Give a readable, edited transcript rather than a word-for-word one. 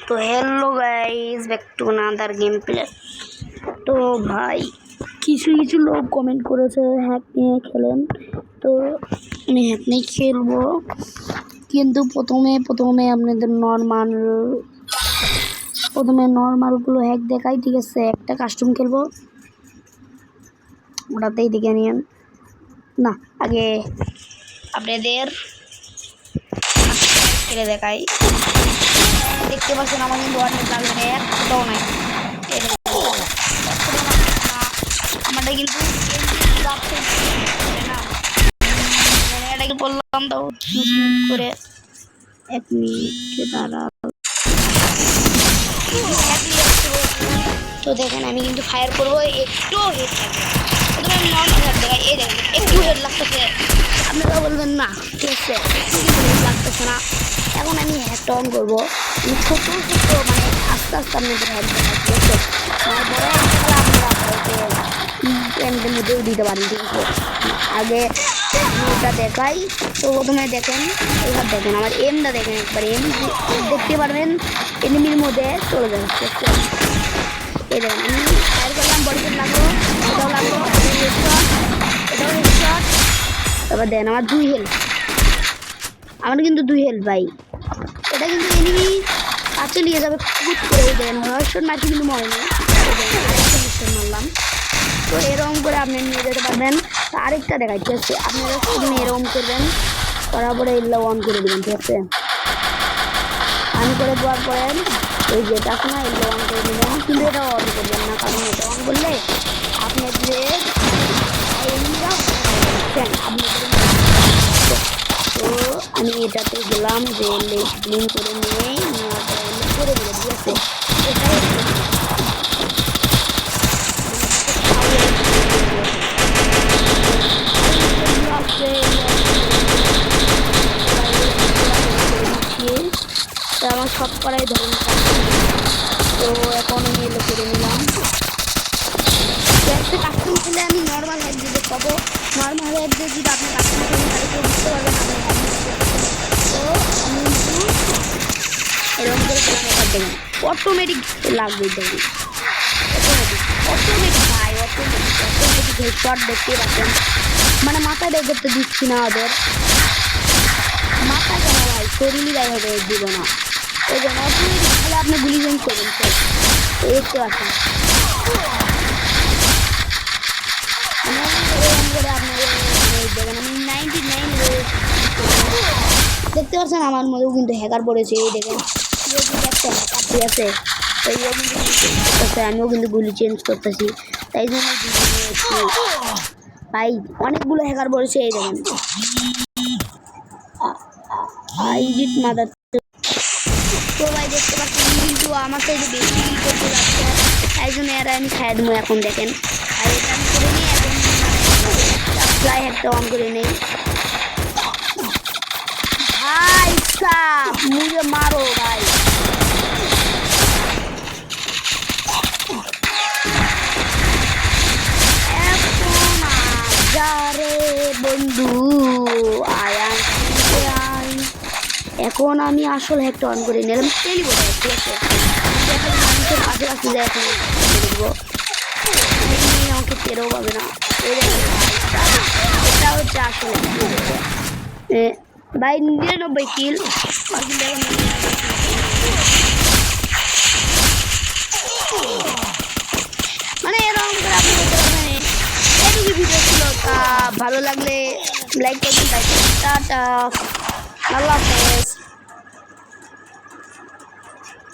তো hello guys, back to another game play. তো ভাই কিছু কিছু লোক কমেন্ট করেছে হ্যাক নিয়ে খেলেন, তো আমি হ্যাক নিয়ে খেলবো। কিন্তু প্রথমে আপনাদের নর্মালগুলো হ্যাক দেখাই, ঠিক আছে? একটা কাস্টম খেলবো, ওটাতেই দেখে নিন না। আগে আপনাদের খেলে দেখাই। দেখতে পাচ্ছেন আমার কিন্তু অনেক লাগবে না, একটাও নাই। আমাদের কিন্তু এটাকে বললাম তো করে 1 মিনিট দাঁড়া। তো দেখেন আমি কিন্তু ফায়ার করবো, একটু হেড থাকবে। আমি নর্মাল হেড দেখাই, এই দেখেন একটু হেড লাগতেছে। আপনারা বলবেন না, ঠিক আছে হেড লাগতেছে না। এখন আমি হেডটা অন করবো, ছোট মানে আস্তে আস্তে আপনাদের হেড দেখাই, ঠিক আছে? বড় আপনারা প্যান্টের মধ্যেও দিতে পারেন, ঠিক আছে? আগে এটা দেখাই। তো প্রথমে দেখেন, এবার দেখেন আমার এমটা দেখেন, একবার এম দেখতে পারবেন এনিমির মধ্যে চলে যাবে, ঠিক আছে? এই দেখেন আমি ফায়ার করলাম, বডিতে লাগলো, এটাও লাগলো, এটাও হেডশট। তারপর দেখেন আমার 2 হেলথ, আমার কিন্তু 2 হেলথ ভাই। এটা কিন্তু এনিমি কাছে নিয়ে যাবে খুব করে। দেন হেডশট মারতে কিন্তু মরে নেই, হেডশট মারলাম। তো এরকম করে আপনি নিয়ে যেতে পারবেন। তো আরেকটা দেখাই, ঠিক আছে? আপনারা শুধু এরকম করবেন, করার পরে এগুলো অন করে দেবেন, ঠিক আছে? অন করে দেওয়ার পরে এই যেটা আছে না, এগুলো অন করে দেবেন। কিন্তু এটা অন করবেন না, কারণ এটা অন করলে আপনার যে তো আমি এটাতে গেলাম যে ক্লিন করে নিয়ে নেওয়ার পরে করে দেবো, ঠিক আছে? আমার সব করাই ধরুন। তো এখন আমি এলো করে নিলাম। একটা কাস্টম খেলে আমি নর্মাল হেড দিতে পাবো। নর্মাল হেড দিয়ে যদি আপনি কাস্টম খেলেন তাহলে কেউ বুঝতে পারবেন আমি হেড দিচ্ছি। তো আমি কিন্তু এরকম করে হেড দেবেন, অটোমেটিক লাগবে। দেখুন অটোমেটিক ভাই, অটোমেটিক হেডশট দেখতে পাচ্ছেন। মানে মাথায় বের করতে দিচ্ছি না ওদের, মাথা কেন ভাই, শরীরই বের হবে দিব না। এই জন্য অটোমেটিক খেলে আপনি গুলি চেঞ্জ করবেন, দেখতে পাচ্ছেন। দেখেন আমি 99 দেখতে পাচ্ছেন, আমার মধ্যেও কিন্তু হ্যাকার পড়েছে। এই দেখেন ঠিক আছে? আমিও কিন্তু গুলি চেঞ্জ করতেছি, তাই জন্য ভাই অনেকগুলো হ্যাকার পড়েছে। এই দেখেন ইজিট মাদার। তো ভাই দেখতে পাচ্ছেন কিন্তু আমার সাইডে বেশি করতে যাচ্ছে, তাই জন্য এরা আমি খাই দেবো। এখন দেখেন আর এটা আমি করে নিই, এখন ফ্লাই হ্যাকটা অন করে নেই। ভাই সাপ মুঝে মারো ভাই। বন্ধু এখন আমি আসল হ্যাকটা অন করে নিলাম, টেলিবো, ঠিক আছে? মানুষের কাছে কাছে যায়, এখন দেখবো আমাকে টেরও পাবে না। এটা হচ্ছে আসল ভাই 99 কিল। মানে এরকম করে আপনি করতে পারবেন। এটুকু ভিডিও ছিল, তা ভালো লাগলে লাইক করবেন। টাটা, আল্লাহ হাফেজ।